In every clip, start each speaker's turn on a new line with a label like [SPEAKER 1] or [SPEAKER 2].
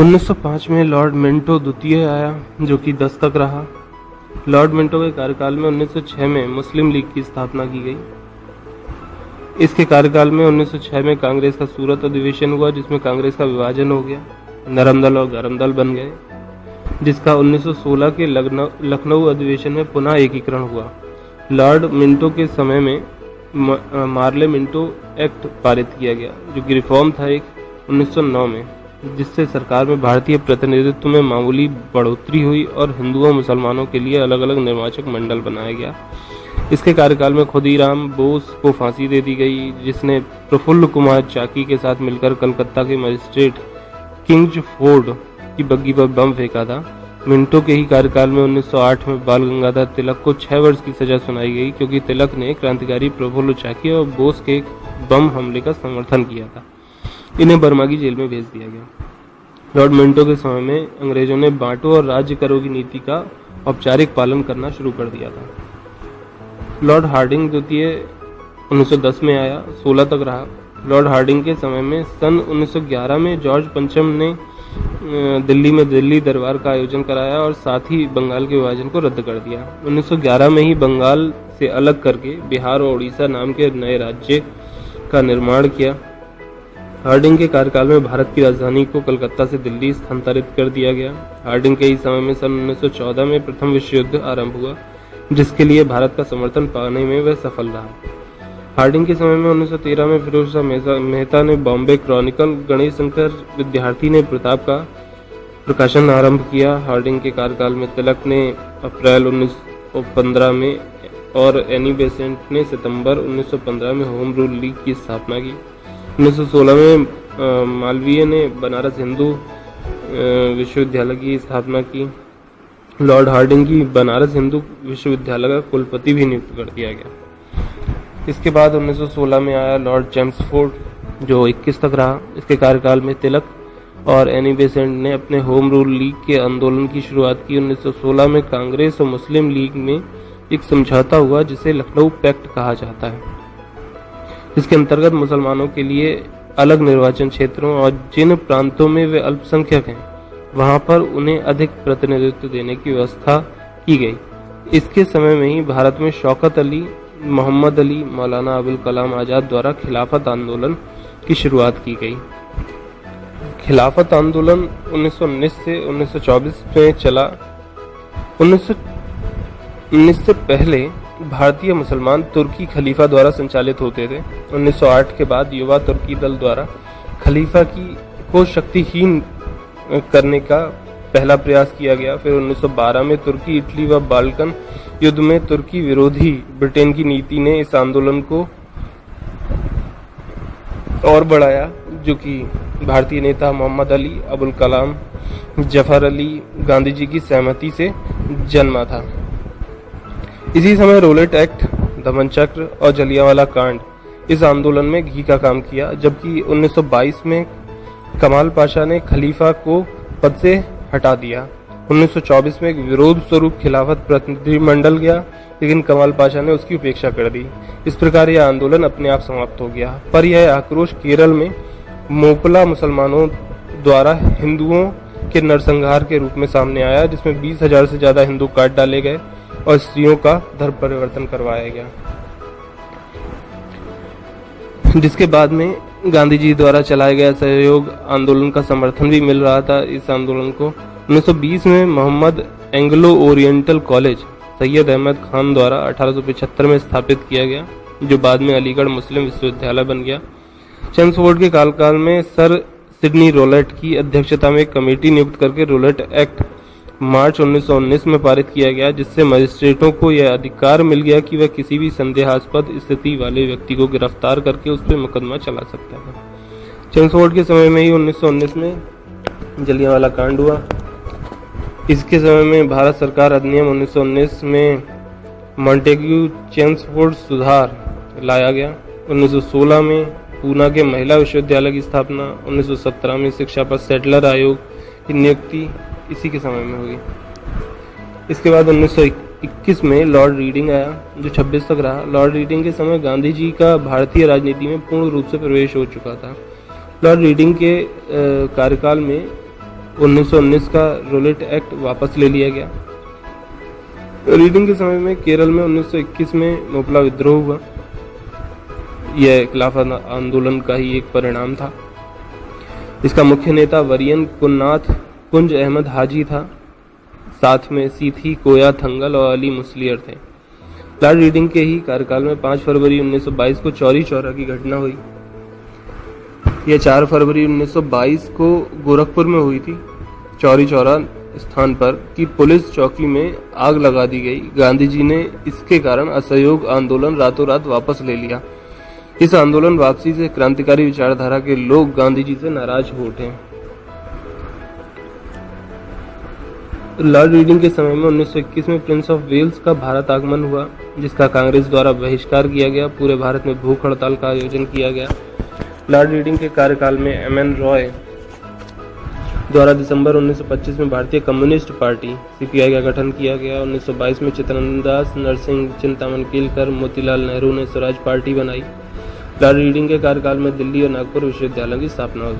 [SPEAKER 1] 1905 में Lord Minto द्वितीय आया, जो कि 10 तक रहा। लॉर्ड मिंटो के कार्यकाल में 1906 में मुस्लिम लीग की स्थापना की गई। इसके कार्यकाल में 1906 में कांग्रेस का सूरत अधिवेशन हुआ, जिसमें कांग्रेस का विभाजन हो गया, नरम दल और गरम दल बन गए, जिसका 1916 के लखनऊ अधिवेशन में पुनः एकीकरण हुआ। लॉर्ड मिंटो के समय में मार्ले मिंटो एक्ट पारित किया गया, जो कि रिफॉर्म था एक 1909 में, जिससे सरकार में भारतीय प्रतिनिधित्व में मामूली बढ़ोतरी हुई और हिंदुओं मुसलमानों के लिए अलग अलग निर्वाचक मंडल बनाया गया। इसके कार्यकाल में खुदीराम बोस को फांसी दे दी गई, जिसने प्रफुल्ल कुमार चाकी के साथ मिलकर कलकत्ता के मजिस्ट्रेट किंग्सफोर्ड की बग्गी पर बम फेंका था। मिंटो के ही कार्यकाल में 1908 में बाल गंगाधर तिलक को 6 वर्ष की सजा सुनाई गई, क्योंकि तिलक ने क्रांतिकारी प्रफुल्ल चाकी और बोस के बम हमले का समर्थन किया था। इन्हें बर्मा की जेल में भेज दिया गया। लॉर्ड मिंटो के समय में अंग्रेजों ने बांटो और राज्य करो की नीति का औपचारिक पालन करना शुरू कर दिया था। लॉर्ड हार्डिंग द्वितीय 1910 में आया, 16 तक रहा। लॉर्ड हार्डिंग के समय में सन 1911 में जॉर्ज पंचम ने दिल्ली में दिल्ली दरबार का आयोजन कराया और साथ ही बंगाल के विभाजन को रद्द कर दिया। 1911 में ही बंगाल से अलग करके बिहार और उड़ीसा नाम के नए राज्य का निर्माण किया। हार्डिंग के कार्यकाल में भारत की राजधानी को कलकत्ता से दिल्ली स्थानांतरित कर दिया गया। हार्डिंग के ही समय में सन 1914 में प्रथम विश्व युद्ध आरंभ हुआ, जिसके लिए भारत का समर्थन पाने में वह सफल रहा। हार्डिंग के समय में 1913 में फिरोज शाह मेहता ने बॉम्बे क्रॉनिकल, गणेश शंकर विद्यार्थी ने प्रताप का प्रकाशन आरंभ किया। हार्डिंग के कार्यकाल में तिलक ने अप्रैल 1915 में और एनी बेसेंट ने सितंबर 1915 में होम रूल लीग की स्थापना की। 1916 में मालवीय ने बनारस हिंदू विश्वविद्यालय की स्थापना की। लॉर्ड हार्डिंग की बनारस हिंदू विश्वविद्यालय का कुलपति भी नियुक्त कर दिया गया। इसके बाद 1916 में आया लॉर्ड चेम्सफोर्ड, जो 21 तक रहा। इसके कार्यकाल में तिलक और एनी बेसेंट ने अपने होम रूल लीग के आंदोलन की शुरुआत की। 1916 में कांग्रेस और मुस्लिम लीग में एक समझौता हुआ, जिसे लखनऊ पैक्ट कहा जाता है। इसके अंतर्गत मुसलमानों के लिए अलग निर्वाचन क्षेत्रों और जिन प्रांतों में वे अल्पसंख्यक हैं, वहां पर उन्हें अधिक प्रतिनिधित्व देने की व्यवस्था की गई। इसके समय में ही भारत में शौकत अली, मोहम्मद अली, मौलाना अबुल कलाम आजाद द्वारा खिलाफत आंदोलन की शुरुआत की गई। खिलाफत आंदोलन 1919 से 1924 में चला। 1919 से पहले भारतीय मुसलमान तुर्की खलीफा द्वारा संचालित होते थे। 1908 के बाद युवा तुर्की दल द्वारा खलीफा को शक्तिहीन करने का पहला प्रयास किया गया। फिर 1912 में तुर्की, इटली व बाल्कन युद्ध में तुर्की विरोधी ब्रिटेन की नीति ने इस आंदोलन को और बढ़ाया, जो कि भारतीय नेता मोहम्मद अली, अबुल कलाम, जफर अली, गांधी जी की सहमति से जन्मा था। इसी समय रोलेट एक्ट, दमन चक्र और जलियांवाला कांड इस आंदोलन में घी का काम किया, जबकि 1922 में कमाल पाशा ने खलीफा को पद से हटा दिया। 1924 में एक विरोध स्वरूप खिलाफत प्रतिनिधिमंडल गया, लेकिन कमाल पाशा ने उसकी उपेक्षा कर दी। इस प्रकार यह आंदोलन अपने आप समाप्त हो गया। पर यह आक्रोश केरल में मोपला मुसलमानों द्वारा हिंदुओं के नरसंहार के रूप में सामने आया, जिसमें 20,000 से ज्यादा हिंदू काट डाले गए और स्त्रियों का धर्म परिवर्तन करवाया गया। जिसके बाद में गांधी जी द्वारा चलाए गए सहयोग आंदोलन का समर्थन भी मिल रहा था। इस आंदोलन को 1920 में Mohammed Anglo Oriental College Syed Ahmed Khan द्वारा 1875 में स्थापित किया गया, जो बाद में अलीगढ़ मुस्लिम विश्वविद्यालय बन गया। चेम्सफोर्ड के कालकाल में सर सिडनी रोलेट की अध्यक्षता में एक कमेटी नियुक्त करके रोलेट एक्ट मार्च 1919 में पारित किया गया, जिससे मजिस्ट्रेटों को यह अधिकार मिल गया कि वह किसी भी संदेहास्पद स्थिति वाले व्यक्ति को गिरफ्तार करके उस पर मुकदमा चला सकता है। चेम्सफोर्ड के समय में ही 1919 में जलियांवाला कांड हुआ। इसके समय में भारत सरकार अधिनियम 1919 में मॉन्टेग्यू चेम्सफोर्ड सुधार लाया गया। 1916 में पूना के महिला विश्वविद्यालय की स्थापना। 1917 में शिक्षा पर सेटलर आयोग की नियुक्ति इसी के समय में हुई। इसके बाद 1921 में लॉर्ड रीडिंग आया, जो 26 तक रहा। लॉर्ड रीडिंग के समय गांधी जी का भारतीय राजनीति में पूर्ण रूप से प्रवेश हो चुका था। लॉर्ड रीडिंग के कार्यकाल में 1919 का रोलेट एक्ट वापस ले लिया गया। रीडिंग के समय में केरल में 1921 में मोपला विद्रोह हुआ। यह खिलाफत आंदोलन का ही एक परिणाम था। इसका मुख्य नेता वरियन कुंज अहमद हाजी था। साथ में सीथी, कोया, थंगल और अली मुस्लियर थे। लॉर्ड रीडिंग के ही कार्यकाल में 5 फरवरी 1922 को चौरी चौरा की घटना हुई। यह 4 फरवरी 1922 को गोरखपुर में हुई थी। चौरी चौरा स्थान पर की पुलिस चौकी में आग लगा दी गई। गांधी जी ने इसके कारण असहयोग आंदोलन रातों रात वापस ले लिया। इस आंदोलन वापसी से क्रांतिकारी विचारधारा के लोग गांधी जी से नाराज हो उठे। लॉर्ड रीडिंग के समय में 1921 में प्रिंस ऑफ वेल्स का भारत आगमन हुआ, जिसका कांग्रेस द्वारा बहिष्कार किया गया। पूरे भारत में भूख हड़ताल का आयोजन किया गया। लॉर्ड रीडिंग के कार्यकाल में एमएन रॉय द्वारा दिसंबर 1925 में भारतीय कम्युनिस्ट पार्टी सीपीआई का गठन किया गया। 1922 में चित्तरंजन नरसिंह, चिंतामन केलकर, मोतीलाल नेहरू ने स्वराज पार्टी बनाई। लॉर्ड रीडिंग के कार्यकाल में दिल्ली और नागपुर विश्वविद्यालयों की स्थापना हुई।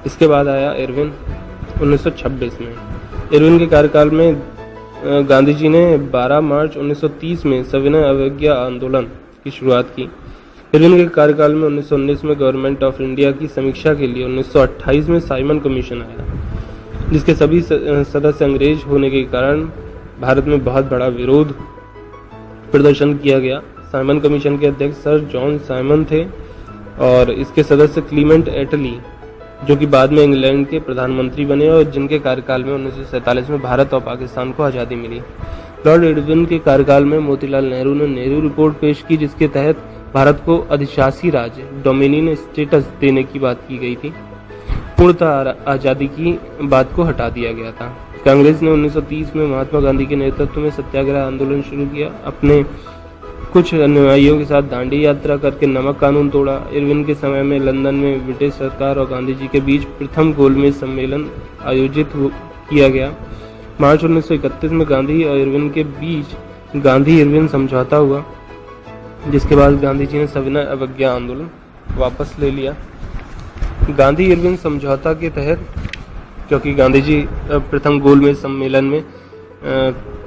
[SPEAKER 1] इसके बाद आया इरविन 1926 में। इरविन के कार्यकाल में गांधी जी ने 12 मार्च 1930 में सविनय अवज्ञा आंदोलन की शुरुआत की। इरविन के कार्यकाल में 1919 में गवर्नमेंट ऑफ इंडिया की समीक्षा के लिए 1928 में साइमन कमीशन आया, जिसके सभी सदस्य अंग्रेज होने के कारण भारत में बहुत बड़ा विरोध प्रदर्शन किया गया। साइमन कमीशन के अध्यक्ष सर जॉन साइमन थे और इसके सदस्य क्लीमेंट एटली, जो कि बाद में इंग्लैंड के प्रधानमंत्री बने और जिनके कार्यकाल में 1947 में भारत और पाकिस्तान को आज़ादी मिली। लॉर्ड इरविन के कार्यकाल में मोतीलाल नेहरू ने नेहरू रिपोर्ट पेश की, जिसके तहत भारत को अधिशासी राज्य डोमिनियन स्टेटस देने की बात की गई थी। पूर्णतः आज़ादी की बात को हटा दिया गया था। कांग्रेस ने 1930 में महात्मा गांधी के नेतृत्व में सत्याग्रह आंदोलन शुरू किया। अपने कुछ अनुयायियों के साथ दांडी यात्रा करके नमक कानून तोड़ा। इरविन के समय में लंदन में ब्रिटिश सरकार और गांधी जी के बीच प्रथम गोलमेज सम्मेलन आयोजित किया गया। मार्च 1931 में गांधी और इरविन के बीच गांधी इरविन समझौता हुआ, जिसके बाद गांधी जी ने सविनय अवज्ञा आंदोलन वापस ले लिया। गांधी इरविन समझौता के तहत, क्योंकि गांधी जी प्रथम गोलमेज सम्मेलन में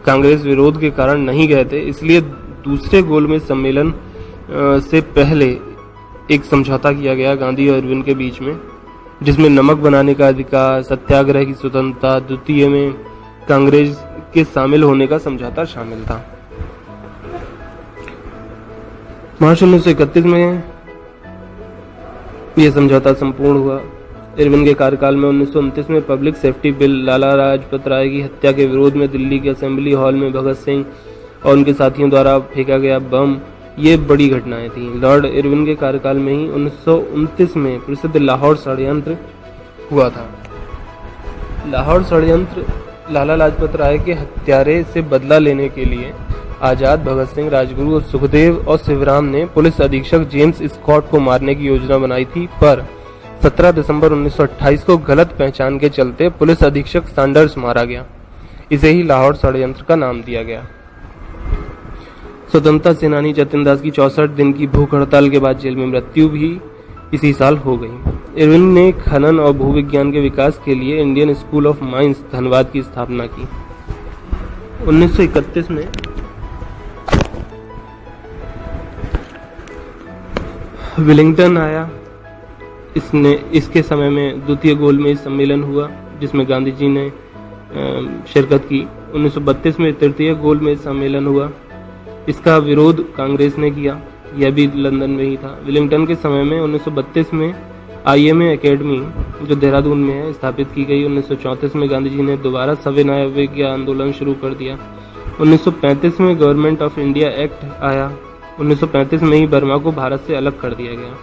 [SPEAKER 1] कांग्रेस विरोध के कारण नहीं गए थे, इसलिए दूसरे गोलमेज सम्मेलन से पहले एक समझौता किया गया गांधी और इरविन के बीच में, जिसमें नमक बनाने का अधिकार, सत्याग्रह की स्वतंत्रता, द्वितीय में कांग्रेस के शामिल होने का समझौता शामिल था। मार्च 1931 में यह समझौता संपूर्ण हुआ। इरविन के कार्यकाल में 1929 में public safety bill, Lala Lajpat Rai की हत्या के विरोध में दिल्ली के असेंबली हॉल में भगत सिंह और उनके साथियों द्वारा फेंका गया बम, ये बड़ी घटनाएं थीं। लॉर्ड इरविन के कार्यकाल में ही 1929 में प्रसिद्ध लाहौर षड्यंत्र हुआ था। लाहौर षड्यंत्र लाला लाजपत राय के हत्यारे से बदला लेने के लिए आजाद, भगत सिंह, राजगुरु और सुखदेव और शिवराम ने पुलिस अधीक्षक जेम्स स्कॉट को मारने की योजना बनाई थी, पर 17 दिसंबर 1928 को गलत पहचान के चलते पुलिस अधीक्षक सैंडर्स मारा गया। इसे ही लाहौर षड्यंत्र का नाम दिया गया। स्वतंत्रता सेनानी जतिन दास की 64 दिन की भूख हड़ताल के बाद जेल में मृत्यु भी इसी साल हो गई। इरविन ने खनन और भूविज्ञान के विकास के लिए Indian school of mines Dhanbad की स्थापना की। 1931 में विलिंगटन आया। इसके समय में द्वितीय गोलमेज सम्मेलन हुआ, जिसमें गांधी जी ने शिरकत की। 1932 में तृतीय गोलमेज सम्मेलन हुआ। इसका विरोध कांग्रेस ने किया, यह भी लंदन में ही था। विलिंगटन के समय में 1932 में आईएमए एकेडमी, जो देहरादून में है, स्थापित की गई। 1934 में गांधी जी ने दोबारा सविनय अवज्ञा आंदोलन शुरू कर दिया। 1935 में गवर्नमेंट ऑफ इंडिया एक्ट आया। 1935 में ही बर्मा को भारत से अलग कर दिया गया।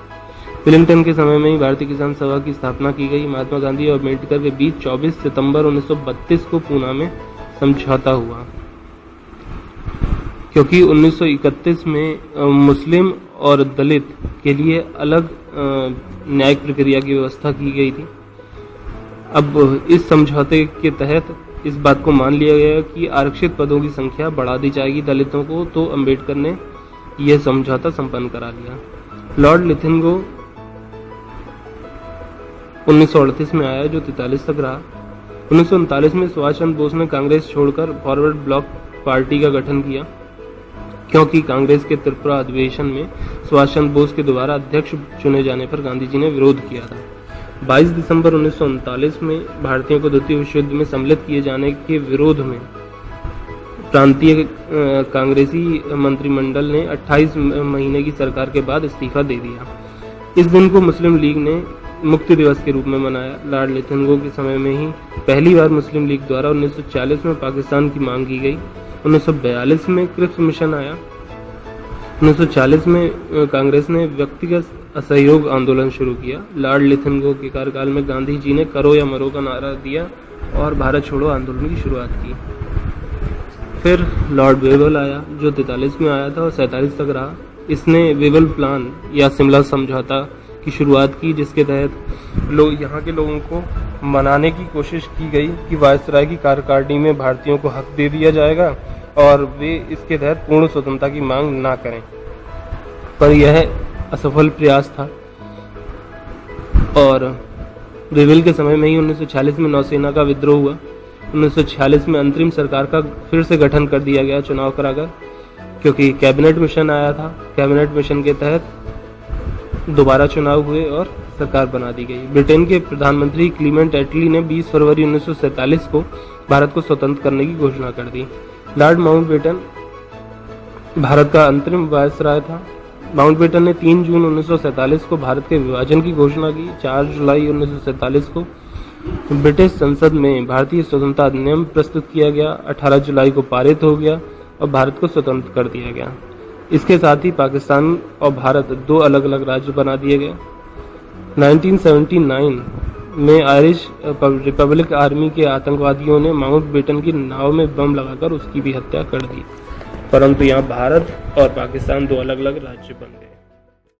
[SPEAKER 1] विलिंगटन के समय में ही भारतीय किसान सभा की स्थापना की गई। महात्मा गांधी और अम्बेडकर के बीच 24 सितंबर 1932 को पूना में समझौता हुआ, क्योंकि 1931 में मुस्लिम और दलित के लिए अलग न्यायिक प्रक्रिया की व्यवस्था की गई थी। अब इस समझौते के तहत इस बात को मान लिया गया कि आरक्षित पदों की संख्या बढ़ा दी जाएगी दलितों को, तो अम्बेडकर ने यह समझौता संपन्न करा लिया। लॉर्ड लिथिंगो 1938 में आया, जो 43 तक रहा। 1939 में सुभाष चंद्र बोस ने कांग्रेस छोड़कर फॉरवर्ड ब्लॉक पार्टी का गठन किया, क्योंकि कांग्रेस के त्रिपुरा अधिवेशन में सुभाष चंद्र बोस के दोबारा अध्यक्ष चुने जाने पर गांधी जी ने विरोध किया था। 22 दिसंबर 1939 में भारतीयों को द्वितीय विश्व युद्ध में सम्मिलित किए जाने के विरोध में प्रांतीय कांग्रेसी मंत्रिमंडल ने 28 महीने की सरकार के बाद इस्तीफा दे दिया। इस दिन को मुस्लिम लीग ने मुक्ति दिवस के रूप में मनाया। लॉर्ड लिथनगो के समय में ही पहली बार मुस्लिम लीग द्वारा 1940 में पाकिस्तान की मांग की गई। 1942 में क्रिप्स मिशन आया। 1940 में कांग्रेस ने व्यक्तिगत असहयोग आंदोलन शुरू किया। लॉर्ड लिथनगो के कार्यकाल में गांधी जी ने करो या मरो का नारा दिया और भारत छोड़ो आंदोलन की शुरुआत की। फिर लॉर्ड वेवल आया, जो 43 में आया था और 47 तक रहा। इसने वेवल प्लान या शिमला समझौता की शुरुआत की, जिसके तहत यहाँ के लोगों को मनाने की कोशिश की गई कि वायसराय की कार्यकारिणी में भारतीयों को हक दे दिया जाएगा और वे इसके तहत पूर्ण स्वतंत्रता की मांग ना करें, पर यह असफल प्रयास था। और वेवल के समय में ही 1946 में नौसेना का विद्रोह हुआ। 1946 में अंतरिम सरकार का फिर से गठन कर दिया गया चुनाव कराकर, क्योंकि कैबिनेट मिशन आया था। कैबिनेट मिशन के तहत दोबारा चुनाव हुए और सरकार बना दी गई। ब्रिटेन के प्रधानमंत्री क्लीमेंट एटली ने 20 फरवरी 1947 को भारत को स्वतंत्र करने की घोषणा कर दी। लॉर्ड माउंटबेटन भारत का अंतरिम वायसराय था। माउंटबेटन ने 3 जून 1947 को भारत के विभाजन की घोषणा की। 4 जुलाई 1947 को ब्रिटिश संसद में भारतीय स्वतंत्रता अधिनियम प्रस्तुत किया गया। 18 जुलाई को पारित हो गया और भारत को स्वतंत्र कर दिया गया। इसके साथ ही पाकिस्तान और भारत 2 अलग अलग राज्य बना दिए गए। 1979 में आयरिश रिपब्लिक आर्मी के आतंकवादियों ने माउंटबेटन की नाव में बम लगाकर उसकी भी हत्या कर दी, परंतु यहाँ भारत और पाकिस्तान 2 अलग अलग राज्य बन गए।